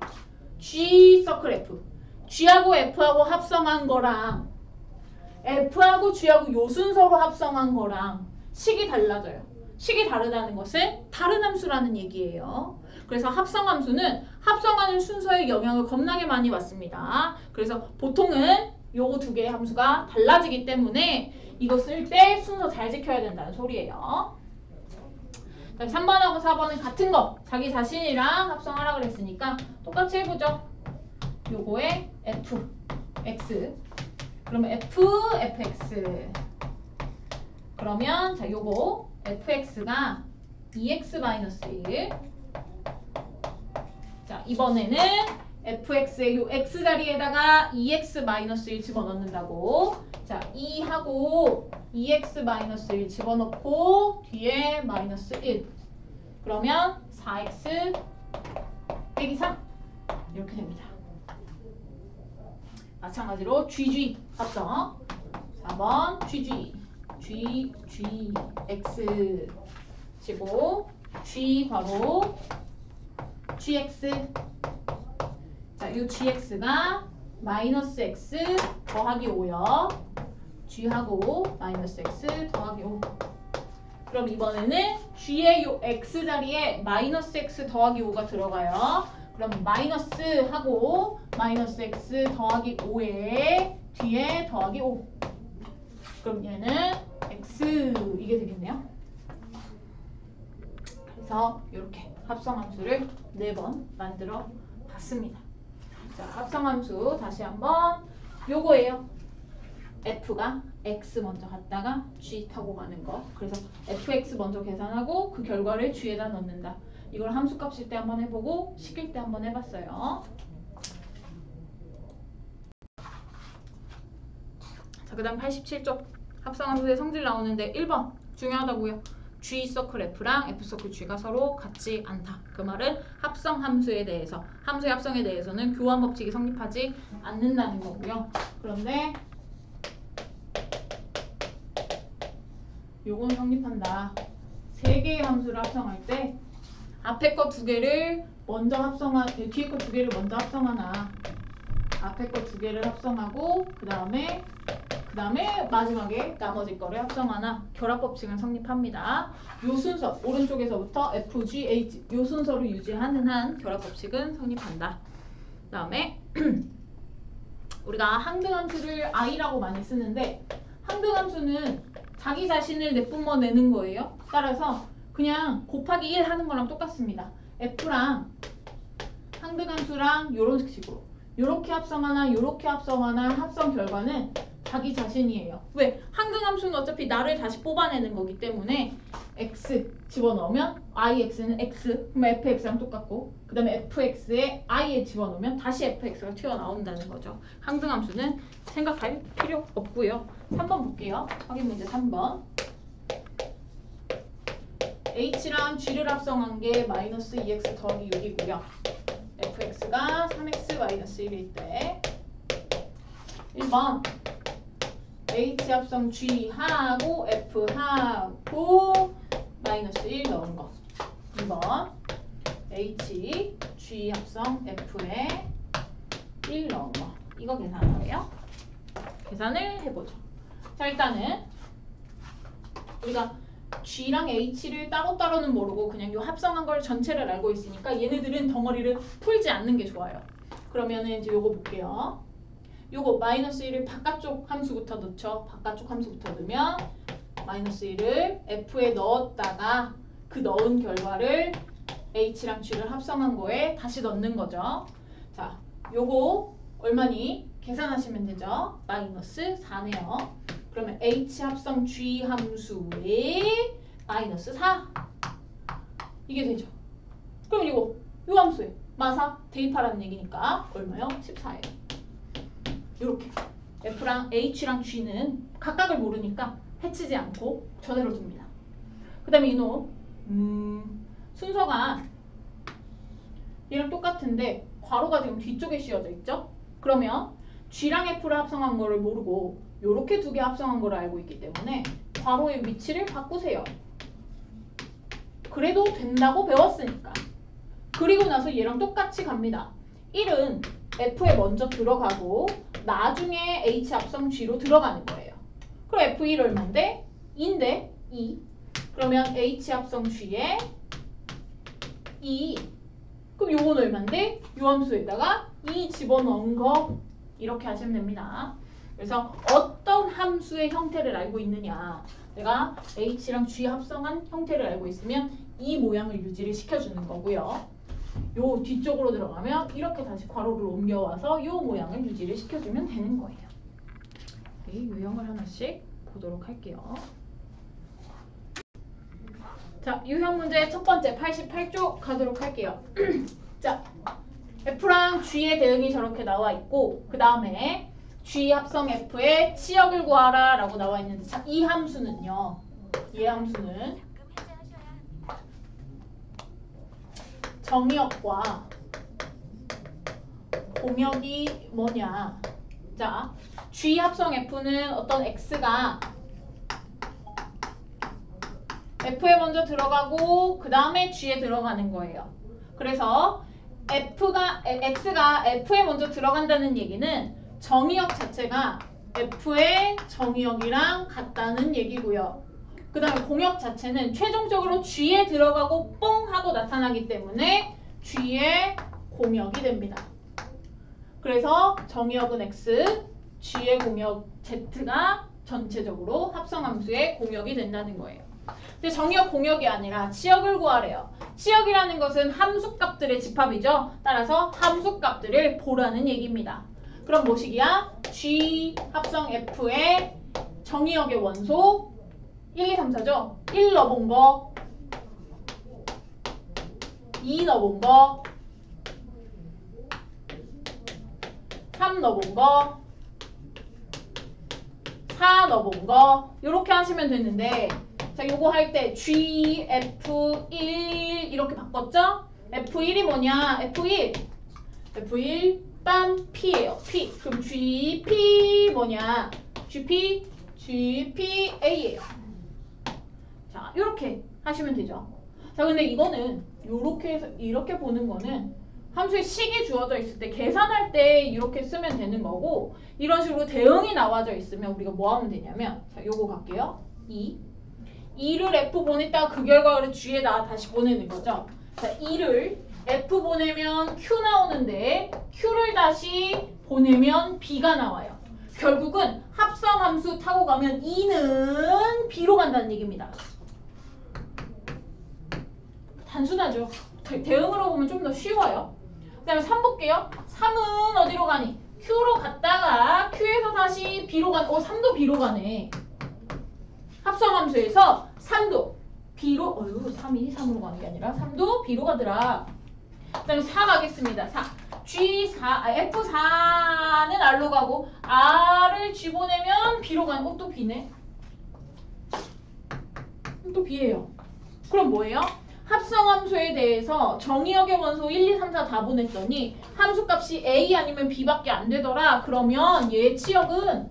G 서클 F. G하고 F하고 합성한 거랑 F하고 G하고 요 순서로 합성한 거랑 식이 달라져요. 식이 다르다는 것은 다른 함수라는 얘기예요. 그래서 합성함수는 합성하는 순서에 영향을 겁나게 많이 받습니다. 그래서 보통은 요거 두 개의 함수가 달라지기 때문에 이거 쓸 때 순서 잘 지켜야 된다는 소리예요. 3번하고 4번은 같은 거 자기 자신이랑 합성하라 그랬으니까 똑같이 해보죠. 요거에 f, x 그러면 f, fx 그러면 자 요거 fx가 2x-1 자 이번에는 fx의 요 x 자리에다가 2x-1 집어넣는다고. 자 2하고 2x-1 집어넣고 뒤에 마이너스 1 그러면 4x 빼기 3 이렇게 됩니다. 마찬가지로 GG 합성 4번 GG G, G, X 치고 G 괄호 GX 자, 이 GX가 마이너스 X 더하기 5요. G하고 마이너스 X 더하기 5 그럼 이번에는 G의 요 X 자리에 마이너스 X 더하기 5가 들어가요. 그럼 마이너스 하고 마이너스 X 더하기 5에 뒤에 더하기 5 그럼 얘는 X 이게 되겠네요. 그래서 이렇게 합성함수를 4번 만들어 봤습니다. 자, 합성함수 다시 한번 요거예요. F가 X 먼저 갔다가 G 타고 가는 거. 그래서 FX 먼저 계산하고 그 결과를 G에다 넣는다. 이걸 함수값 쓸 때 한번 해보고 식일 때 한번 해봤어요. 자, 그 다음 87쪽 합성함수의 성질 나오는데 1번 중요하다고요. G 서클 F랑 F 서클 G가 서로 같지 않다. 그 말은 합성 함수에 대해서 함수의 합성에 대해서는 교환 법칙이 성립하지 않는다는 거고요. 그런데 요건 성립한다. 3개의 함수를 합성할 때 앞에 거 2개를 먼저 뒤에 거 2개를 먼저 합성하나 앞에 거 2개를 합성하고 그 다음에 마지막에 나머지 거를 합성하나 결합 법칙은 성립합니다. 요 순서 오른쪽에서부터 F, G, H 요 순서를 유지하는 한 결합 법칙은 성립한다. 그 다음에 우리가 항등함수를 I라고 많이 쓰는데 항등함수는 자기 자신을 내뿜어 내는 거예요. 따라서 그냥 곱하기 1 하는 거랑 똑같습니다. F랑 항등함수랑 요런 식으로 요렇게 합성하나 요렇게 합성하나 합성 결과는 자기 자신이에요. 왜? 항등함수는 어차피 나를 다시 뽑아내는 거기 때문에 x 집어넣으면 ix는 x 그럼 fx랑 똑같고 그 다음에 fx에 i에 집어넣으면 다시 fx가 튀어나온다는 거죠. 항등함수는 생각할 필요 없고요. 3번 볼게요. 확인 문제 3번 h랑 g를 합성한 게 마이너스 2x 더하기 6이고요. fx가 3x 마이너스 1일 때 1번 H 합성 G 하고 F 하고 마이너스 1 넣은 거. 2번 H G 합성 F에 1 넣은 거. 이거 계산하래요. 계산을 해보죠. 자 일단은 우리가 G랑 H를 따로따로는 모르고 그냥 요 합성한 걸 전체를 알고 있으니까 얘네들은 덩어리를 풀지 않는 게 좋아요. 그러면은 이제 요거 볼게요. 요거 마이너스 1을 바깥쪽 함수부터 넣죠. 바깥쪽 함수부터 넣으면 마이너스 1을 F에 넣었다가 그 넣은 결과를 H랑 G를 합성한 거에 다시 넣는 거죠. 자, 요거 얼마니? 계산하시면 되죠. 마이너스 4네요. 그러면 H 합성 G 함수에 마이너스 4 이게 되죠. 그럼 이거 요 함수에 마사 대입하라는 얘기니까 얼마요? 14예요. 이렇게 F랑 H랑 G는 각각을 모르니까 해치지 않고 저대로 둡니다. 그 다음에 이놈 순서가 얘랑 똑같은데 괄호가 지금 뒤쪽에 씌워져 있죠? 그러면 G랑 F를 합성한 거를 모르고 요렇게 두 개 합성한 거를 알고 있기 때문에 괄호의 위치를 바꾸세요. 그래도 된다고 배웠으니까. 그리고 나서 얘랑 똑같이 갑니다. 1은 F에 먼저 들어가고 나중에 H 합성 G로 들어가는 거예요. 그럼 F1 얼만데? 2인데 2. 그러면 H 합성 G에 2. 그럼 요건 얼만데? 요 함수에다가 2 집어넣은 거 이렇게 하시면 됩니다. 그래서 어떤 함수의 형태를 알고 있느냐, 내가 H랑 G 합성한 형태를 알고 있으면 이 모양을 유지를 시켜주는 거고요. 요 뒤쪽으로 들어가면 이렇게 다시 괄호를 옮겨와서 요 모양을 유지를 시켜주면 되는 거예요. 이 유형을 하나씩 보도록 할게요. 자, 유형 문제 첫 번째 88쪽 가도록 할게요. 자, F랑 G의 대응이 저렇게 나와 있고 그 다음에 G 합성 F의 치역을 구하라 라고 나와 있는데, 자, 이 함수는요, 이 함수는 정의역과 공역이 뭐냐. 자, G 합성 F는 어떤 X가 F에 먼저 들어가고 그 다음에 G에 들어가는 거예요. 그래서 X가 F에 먼저 들어간다는 얘기는 정의역 자체가 F의 정의역이랑 같다는 얘기고요. 그 다음에 공역 자체는 최종적으로 G에 들어가고 뽕 하고 나타나기 때문에 G의 공역이 됩니다. 그래서 정의역은 X, G의 공역 Z가 전체적으로 합성함수의 공역이 된다는 거예요. 근데 정의역 공역이 아니라 치역을 구하래요. 치역이라는 것은 함수값들의 집합이죠. 따라서 함수값들을 보라는 얘기입니다. 그럼 뭐시기야? G 합성 F의 정의역의 원소 1, 2, 3, 4죠? 1 넣어본 거, 2 넣어본 거, 3 넣어본 거, 4 넣어본 거, 이렇게 하시면 되는데, 자, 요거 할 때 G, F1 이렇게 바꿨죠? F1이 뭐냐? F1 빰 P예요. P. 그럼 GP 뭐냐? GPA예요. 자, 이렇게 하시면 되죠. 자, 근데 이거는 요렇게 해서 이렇게 보는 거는 함수의 식이 주어져 있을 때 계산할 때 이렇게 쓰면 되는 거고, 이런 식으로 대응이 나와져 있으면 우리가 뭐 하면 되냐면, 자, 요거 갈게요. 2를 F 보냈다가 그 결과를 G에다 다시 보내는 거죠. 자, 2를 F 보내면 Q 나오는데 Q를 다시 보내면 B가 나와요. 결국은 합성함수 타고 가면 2는 B로 간다는 얘기입니다. 단순하죠. 대응으로 보면 좀 더 쉬워요. 그 다음에 3 볼게요. 3은 어디로 가니? Q로 갔다가 Q에서 다시 B로 가네. 3도 B로 가네. 합성함수에서 3도 B로, 3이 3으로 가는 게 아니라 3도 B로 가더라. 그 다음에 4 가겠습니다. 4. F4는 R로 가고 R을 G 보내면 B로 가는, 또 B네. 또 B예요. 그럼 뭐예요? 합성함수에 대해서 정의역의 원소 1, 2, 3, 4 다 보냈더니 함수값이 A 아니면 B밖에 안 되더라. 그러면 얘 치역은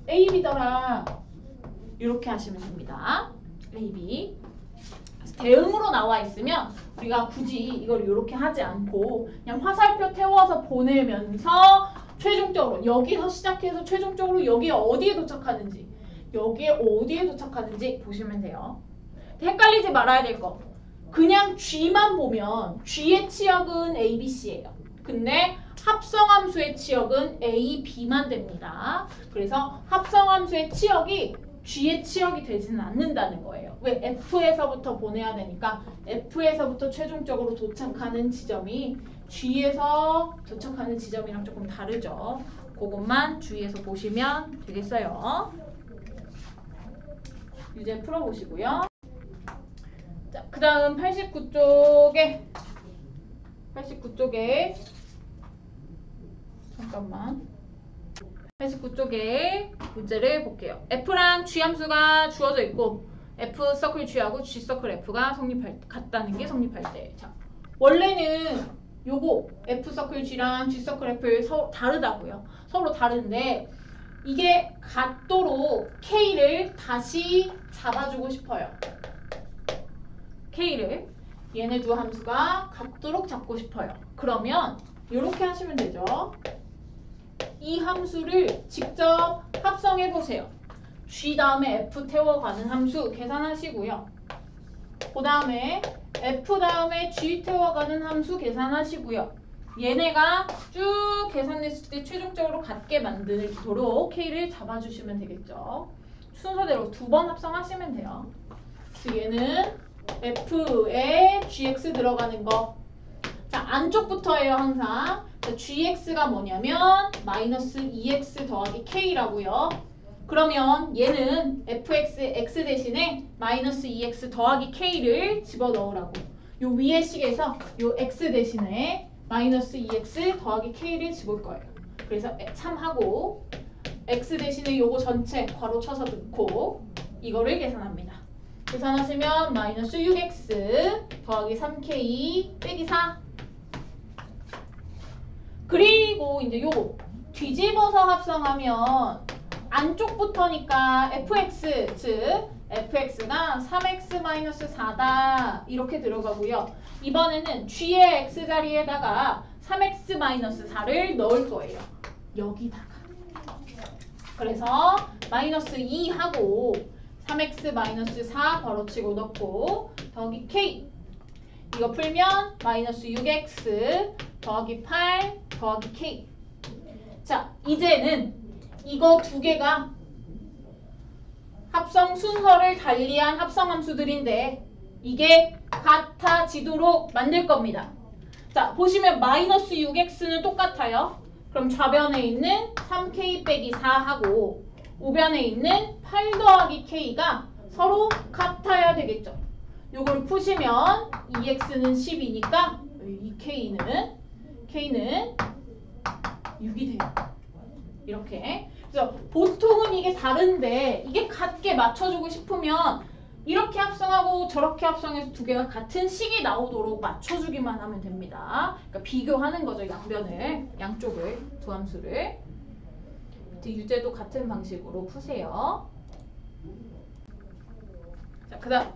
A, B더라. 이렇게 하시면 됩니다. A, B. 대응으로 나와 있으면 우리가 굳이 이걸 이렇게 하지 않고 그냥 화살표 태워서 보내면서 최종적으로 여기서 시작해서 최종적으로 여기에 어디에 도착하는지 보시면 돼요. 헷갈리지 말아야 될 거. 그냥 G만 보면 G의 치역은 A, B, C예요. 근데 합성함수의 치역은 A, B만 됩니다. 그래서 합성함수의 치역이 G의 치역이 되지는 않는다는 거예요. 왜? F에서부터 보내야 되니까 F에서부터 최종적으로 도착하는 지점이 G에서 도착하는 지점이랑 조금 다르죠. 그것만 주의해서 보시면 되겠어요. 유제 풀어보시고요. 자, 그 다음 89쪽에 잠깐만. 89쪽에 문제를 볼게요. F랑 G 함수가 주어져 있고 F 서클 G하고 G 서클 F가 같다는 게 성립할 때. 자, 원래는 요거 F 서클 G랑 G 서클 F 서로 다르다고요. 서로 다른데 이게 같도록 K를 다시 잡아주고 싶어요. K를 얘네 두 함수가 같도록 잡고 싶어요. 그러면 이렇게 하시면 되죠. 이 함수를 직접 합성해 보세요. G 다음에 F 태워가는 함수 계산하시고요. 그 다음에 F 다음에 G 태워가는 함수 계산하시고요. 얘네가 쭉 계산했을 때 최종적으로 같게 만들도록 K를 잡아주시면 되겠죠. 순서대로 2번 합성하시면 돼요. 그래서 얘는 F에 GX 들어가는 거. 자, 안쪽부터예요, 항상. 자, GX가 뭐냐면 마이너스 2X 더하기 K라고요. 그러면 얘는 fx, x 대신에 마이너스 2x 더하기 k를 집어넣으라고. 요 위의 식에서 요 x 대신에 마이너스 2x 더하기 k를 집을 거예요. 그래서 참하고 x 대신에 요거 전체 괄호 쳐서 넣고 이거를 계산합니다. 계산하시면 마이너스 6x 더하기 3k 빼기 4. 그리고 이제 요거 뒤집어서 합성하면 안쪽부터니까 fx, 즉 fx가 3x-4다 이렇게 들어가고요. 이번에는 g의 x 자리에다가 3x-4를 넣을 거예요. 여기다가. 그래서 마이너스 2하고 3x-4 괄호치고 넣고 더하기 k. 이거 풀면 마이너스 6x 더하기 8 더하기 k. 자, 이제는 이거 두 개가 합성 순서를 달리한 합성함수들인데 이게 같아지도록 만들 겁니다. 자, 보시면 마이너스 6x는 똑같아요. 그럼 좌변에 있는 3k 빼기 4하고 우변에 있는 8 더하기 k가 서로 같아야 되겠죠. 요걸 푸시면 2x는 10이니까 이 k는 6이 돼요. 이렇게. 그래서 보통은 이게 다른데 이게 같게 맞춰주고 싶으면 이렇게 합성하고 저렇게 합성해서 두 개가 같은 식이 나오도록 맞춰주기만 하면 됩니다. 그러니까 비교하는 거죠. 양변을, 양쪽을, 두 함수를. 유제도 같은 방식으로 푸세요. 자, 그 다음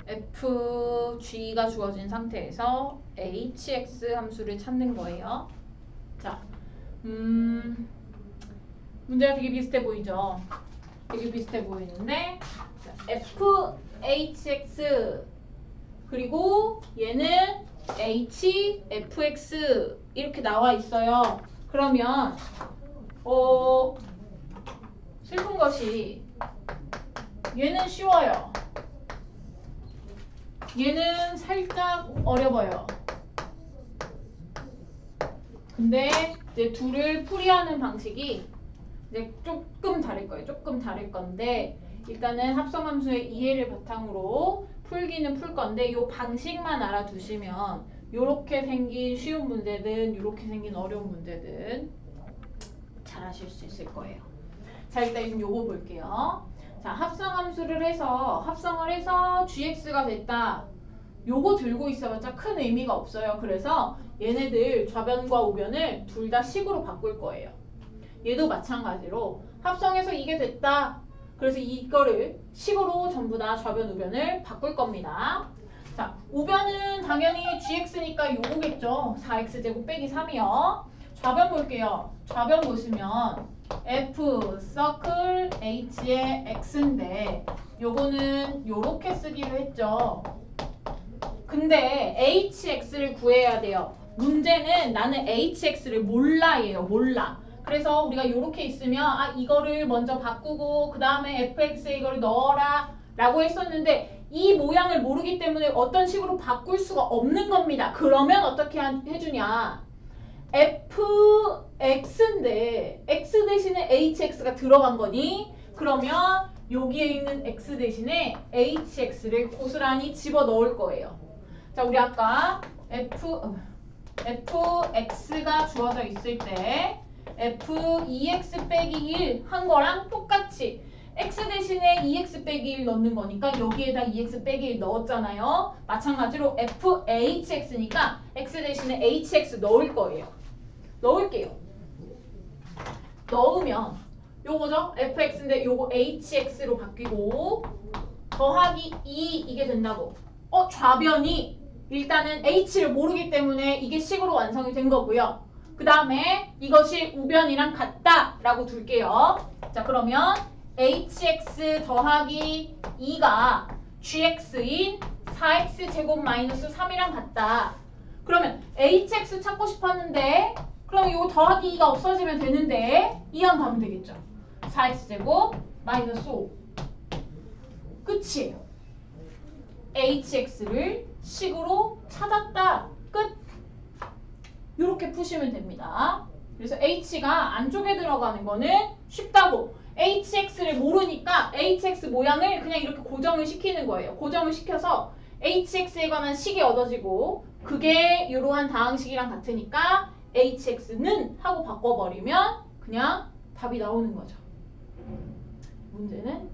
FG가 주어진 상태에서 HX 함수를 찾는 거예요. 자, 문제가 되게 비슷해 보이죠? 되게 비슷해 보이는데 FHX 그리고 얘는 HFX 이렇게 나와 있어요. 그러면 슬픈 것이 얘는 쉬워요. 얘는 살짝 어려워요. 근데 이제 둘을 풀이하는 방식이 이제 조금 다를 거예요. 조금 다를 건데 일단은 합성함수의 이해를 바탕으로 풀기는 풀 건데 이 방식만 알아두시면 요렇게 생긴 쉬운 문제든 요렇게 생긴 어려운 문제든 잘 하실 수 있을 거예요. 자, 일단 요거 볼게요. 자, 합성함수를 해서 합성을 해서 gx가 됐다. 요거 들고 있어봤자 큰 의미가 없어요. 그래서 얘네들 좌변과 우변을 둘 다 식으로 바꿀 거예요. 얘도 마찬가지로 합성해서 이게 됐다. 그래서 이거를 식으로 전부 다 좌변 우변을 바꿀 겁니다. 자, 우변은 당연히 gx니까 요거겠죠. 4x제곱 빼기 3이요. 좌변 볼게요. 좌변 보시면 f 서클 h의 x인데 요거는 요렇게 쓰기로 했죠. 근데 hx를 구해야 돼요. 문제는 나는 hx를 몰라예요. 몰라. 그래서 우리가 요렇게 있으면 이거를 먼저 바꾸고 그 다음에 fx에 이거를 넣어라 라고 했었는데 이 모양을 모르기 때문에 어떤 식으로 바꿀 수가 없는 겁니다. 그러면 어떻게 해주냐. fx인데 x 대신에 hx가 들어간 거니 그러면 여기에 있는 x 대신에 hx를 고스란히 집어넣을 거예요. 자, 우리 아까 fx가 주어져 있을 때 f2x 빼기 1 한 거랑 똑같이 x 대신에 2x 빼기 1 넣는 거니까 여기에다 2x 빼기 1 넣었잖아요. 마찬가지로 fhx니까 x 대신에 hx 넣을 거예요. 넣을게요. 넣으면 요거죠? fx인데 요거 hx로 바뀌고 더하기 2 이게 된다고. 좌변이 일단은 h를 모르기 때문에 이게 식으로 완성이 된 거고요. 그 다음에 이것이 우변이랑 같다라고 둘게요. 자, 그러면 hx 더하기 2가 gx인 4x 제곱 마이너스 3이랑 같다. 그러면 hx 찾고 싶었는데 그럼 이거 더하기 2가 없어지면 되는데 2항 가면 되겠죠. 4x 제곱 마이너스 5 끝이에요. hx를 식으로 찾았다. 끝. 이렇게 푸시면 됩니다. 그래서 h가 안쪽에 들어가는 거는 쉽다고. hx를 모르니까 hx 모양을 그냥 이렇게 고정을 시키는 거예요. 고정을 시켜서 hx에 관한 식이 얻어지고 그게 이러한 다항식이랑 같으니까 hx는 하고 바꿔버리면 그냥 답이 나오는 거죠. 문제는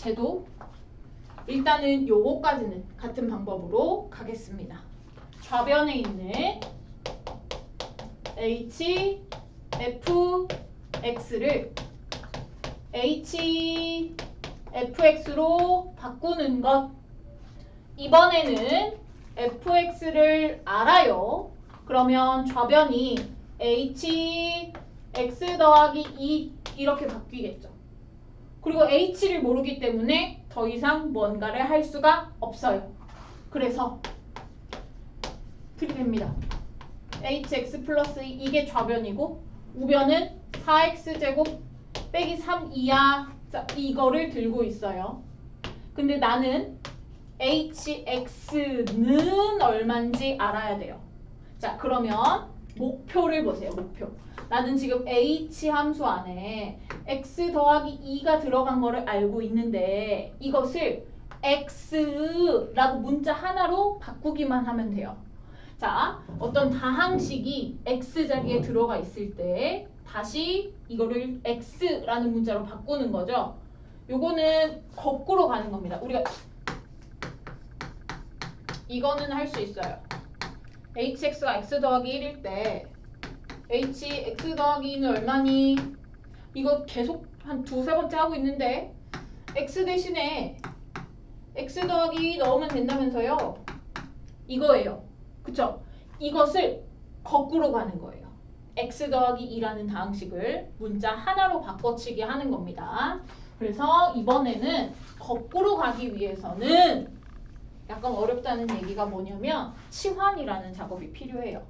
쟤도 일단은 요거까지는 같은 방법으로 가겠습니다. 좌변에 있는 h, f, x를 h, fx로 바꾸는 것. 이번에는 fx를 알아요. 그러면 좌변이 h, x 더하기 2 이렇게 바뀌겠죠. 그리고 h를 모르기 때문에 더 이상 뭔가를 할 수가 없어요. 그래서 들이댑니다. hx 플러스 2 이게 좌변이고 우변은 4x 제곱 빼기 3이야. 자, 이거를 들고 있어요. 근데 나는 hx는 얼마인지 알아야 돼요. 자, 그러면 목표를 보세요. 목표. 나는 지금 h 함수 안에 x 더하기 2가 들어간 거를 알고 있는데 이것을 x라고 문자 하나로 바꾸기만 하면 돼요. 자, 어떤 다항식이 x 자리에 들어가 있을 때 다시 이거를 x라는 문자로 바꾸는 거죠. 요거는 거꾸로 가는 겁니다. 우리가 이거는 할 수 있어요. hx가 x 더하기 1일 때 h, x 더하기 2는 얼마니? 이거 계속 한 두세 번째 하고 있는데 x 대신에 x 더하기 2 넣으면 된다면서요. 이거예요. 그쵸? 이것을 거꾸로 가는 거예요. x 더하기 2라는 다항식을 문자 하나로 바꿔치기 하는 겁니다. 그래서 이번에는 거꾸로 가기 위해서는 약간 어렵다는 얘기가 뭐냐면 치환이라는 작업이 필요해요.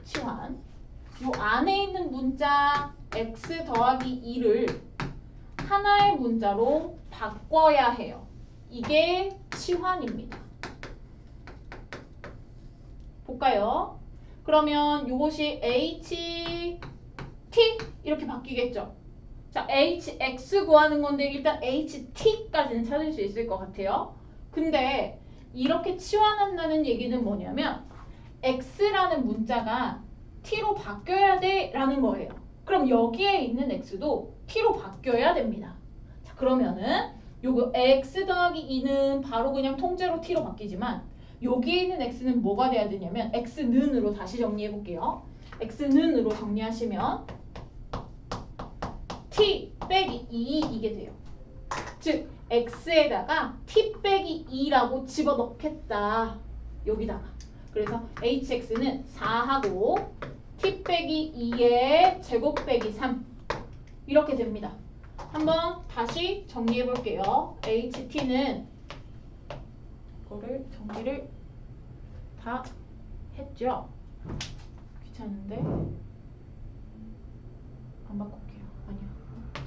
치환. 요 안에 있는 문자 x 더하기 2를 하나의 문자로 바꿔야 해요. 이게 치환입니다. 볼까요? 그러면 이것이 h, t 이렇게 바뀌겠죠. 자, hx 구하는 건데 일단 ht까지는 찾을 수 있을 것 같아요. 근데 이렇게 치환한다는 얘기는 뭐냐면 x라는 문자가 t로 바뀌어야 돼 라는 거예요. 그럼 여기에 있는 x도 t로 바뀌어야 됩니다. 자, 그러면은 요거 x 더하기 2는 바로 그냥 통째로 t로 바뀌지만 여기에 있는 x는 뭐가 돼야 되냐면 x는으로 다시 정리해 볼게요. x는으로 정리하시면 t 빼기 2 이게 돼요. 즉 x에다가 t 빼기 2라고 집어넣겠다. 여기다가. 그래서 hx는 4하고 t 빼기 2의 제곱 빼기 3 이렇게 됩니다. 한번 다시 정리해 볼게요. ht는 이거를 정리를 다 했죠? 귀찮은데 안 바꿀게요. 아니요.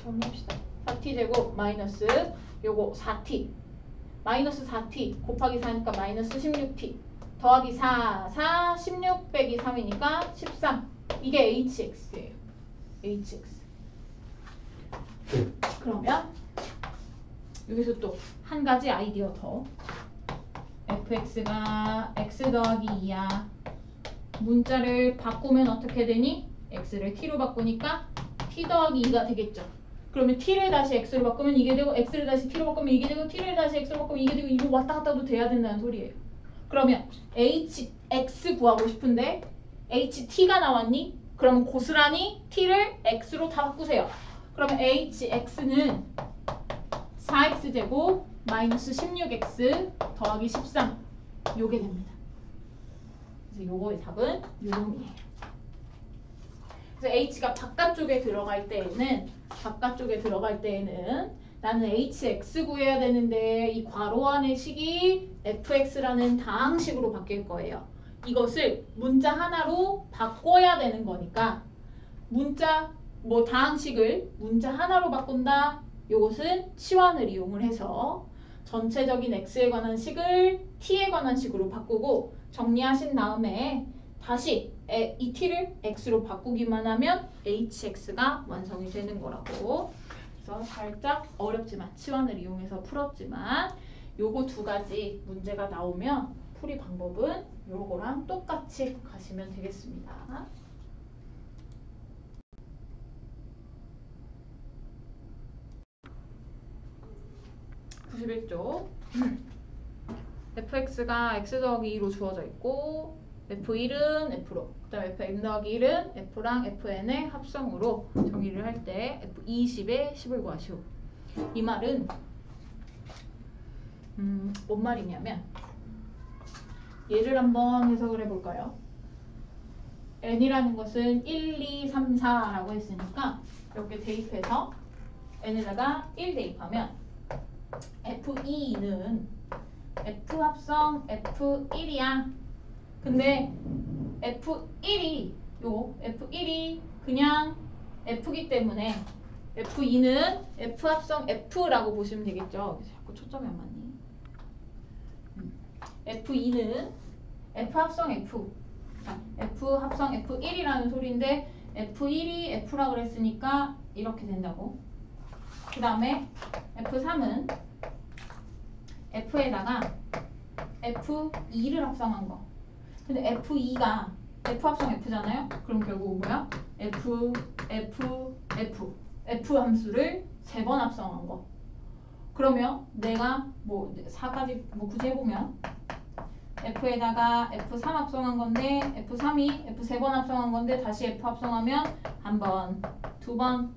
정리합시다. 4t 제곱 마이너스 요거 4t 마이너스 4t 곱하기 4니까 마이너스 16t 더하기 4, 4, 16 빼기 3이니까 13 이게 hx예요. hx 그러면 여기서 또 한 가지 아이디어 더 fx가 x 더하기 2야 문자를 바꾸면 어떻게 되니? x를 t로 바꾸니까 t 더하기 2가 되겠죠. 그러면 t를 다시 x로 바꾸면 이게 되고 x를 다시 t로 바꾸면 이게 되고 t를 다시 x로 바꾸면 이게 되고 이거 왔다 갔다도 돼야 된다는 소리예요. 그러면 hx 구하고 싶은데 ht가 나왔니? 그러면 고스란히 t를 x로 다 바꾸세요. 그러면 hx는 4x제곱 마이너스 16x 더하기 13 요게 됩니다. 그래서 요거의 답은 요놈이에요. 그래서 h가 바깥쪽에 들어갈 때에는 나는 hx 구해야 되는데 이 괄호 안의 식이 fx라는 다항식으로 바뀔 거예요. 이것을 문자 하나로 바꿔야 되는 거니까 다항식을 문자 하나로 바꾼다. 요것은 치환을 이용을 해서 전체적인 x에 관한 식을 t에 관한 식으로 바꾸고 정리하신 다음에 다시 이 t를 x로 바꾸기만 하면 hx가 완성이 되는 거라고. 그래서 살짝 어렵지만 치환을 이용해서 풀었지만 요거 두 가지 문제가 나오면 풀이 방법은 요거랑 똑같이 가시면 되겠습니다. 91쪽 fx가 x 더하기 2로 주어져 있고 f1은 f로 그 다음에 fm 더하기 1은 f랑 fn의 합성으로 정의를 할 때 f20에 10을 구하시오. 이 말은 뭔 말이냐면 얘를 한번 해석을 해볼까요? n이라는 것은 1, 2, 3, 4라고 했으니까 이렇게 대입해서 n에다가 1 대입하면 F2는 F 합성 F1이야. 근데 F1이 그냥 F기 때문에 F2는 F 합성 F라고 보시면 되겠죠. 자꾸 초점이 안 맞니? F2는 F 합성 F. F 합성 F1이라는 소리인데 F1이 F라고 그랬으니까 이렇게 된다고. 그 다음에 F3은 F에다가 F2를 합성한 거. 근데 F2가 F 합성 F잖아요? 그럼 결국 뭐야? F 함수를 3번 합성한 거. 그러면 내가 4까지 굳이 해보면 F에다가 F3 합성한 건데 F3이 F3번 합성한 건데 다시 F 합성하면 1번, 2번,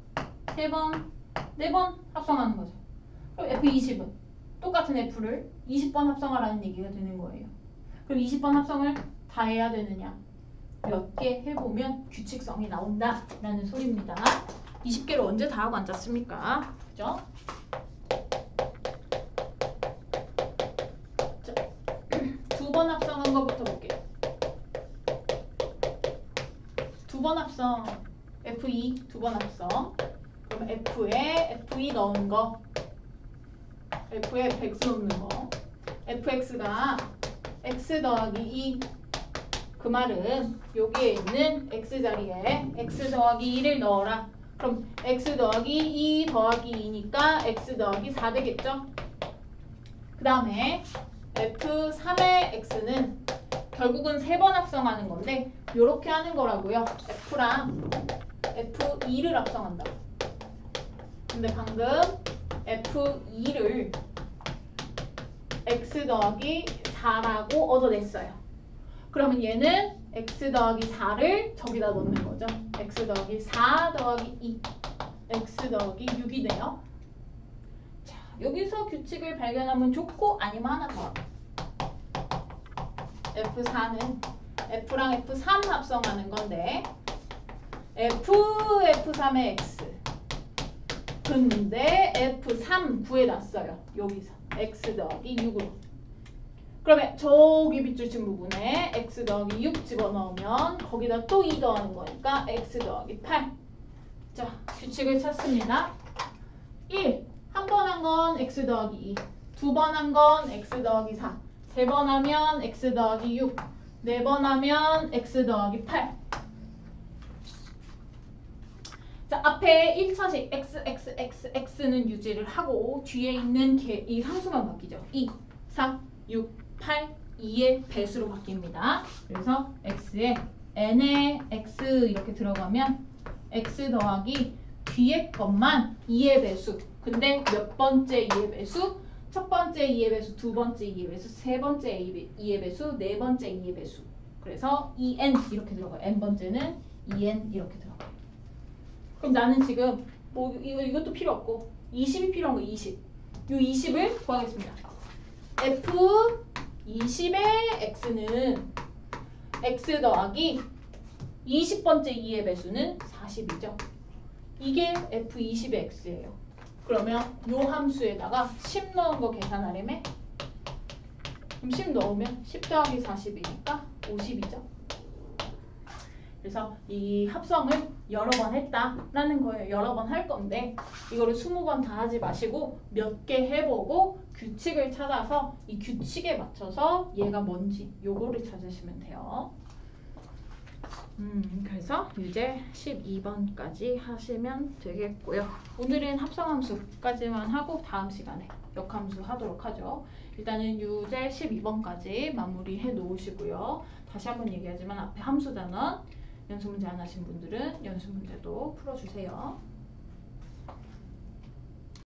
3번, 4번 합성하는 거죠. 그럼 F20은 똑같은 F를 20번 합성하라는 얘기가 되는 거예요. 그럼 20번 합성을 다 해야 되느냐? 몇 개 해보면 규칙성이 나온다라는 소리입니다. 20개를 언제 다 하고 앉았습니까? 그죠? 자, 2번 합성한 거부터 볼게요. 2번 합성 F2 2번 합성. 그럼 F에 F2 넣은 거, F에 Fx 넣는 거, Fx가 X 더하기 2. 그 말은 여기에 있는 X 자리에 X 더하기 2를 넣어라. 그럼 X 더하기 2 더하기 2니까 X 더하기 4 되겠죠? 그 다음에 F3의 X는 결국은 3번 합성하는 건데 요렇게 하는 거라고요. F랑 F2를 합성한다. 근데 방금 F2를 X 더하기 4라고 얻어냈어요. 그러면 얘는 X 더하기 4를 저기다 넣는 거죠. X 더하기 4 더하기 2 X 더하기 6이네요. 자, 여기서 규칙을 발견하면 좋고 아니면 하나 더 하고. F4는 F랑 F3 합성하는 건데 F3의 X 근데 F3 구해놨어요. 여기서 X 더하기 6으로. 그러면 저기 밑줄 친 부분에 X 더하기 6 집어넣으면 거기다 또 2 더하는 거니까 X 더하기 8. 자, 규칙을 찾습니다. 1. 한 번 한 건 X 더하기 2. 두 번 한 건 X 더하기 4. 세 번 하면 X 더하기 6. 네 번 하면 X 더하기 8. 자, 앞에 1차식 x는 유지를 하고 뒤에 있는 이 상수만 바뀌죠. 2, 4, 6, 8, 2의 배수로 바뀝니다. 그래서 x에 n에 x 이렇게 들어가면 x 더하기 뒤에 것만 2의 배수. 근데 몇 번째 2의 배수? 첫 번째 2의 배수, 두 번째 2의 배수, 세 번째 2의 배수, 네 번째 2의 배수. 그래서 2n 이렇게 들어가요. n번째는 2n 이렇게 들어가요. 그럼 나는 지금 뭐 이것도 필요 없고 20이 필요한 거 20. 요 20을 구하겠습니다. f 20의 x는 x 더하기 20번째 2의 배수는 40이죠. 이게 f20의 x예요. 그러면 요 함수에다가 10 넣은 거 계산하려면 그럼 10 넣으면 10 더하기 40이니까 50이죠. 그래서 이 합성을 여러 번 했다라는 거예요. 여러 번 할 건데 이거를 20번 다 하지 마시고 몇 개 해보고 규칙을 찾아서 이 규칙에 맞춰서 얘가 뭔지 요거를 찾으시면 돼요. 그래서 이제 12번까지 하시면 되겠고요. 오늘은 합성함수까지만 하고 다음 시간에 역함수 하도록 하죠. 일단은 유제 12번까지 마무리해 놓으시고요. 다시 한번 얘기하지만 앞에 함수 단원 연습 문제 안 하신 분들은 연습 문제도 풀어주세요.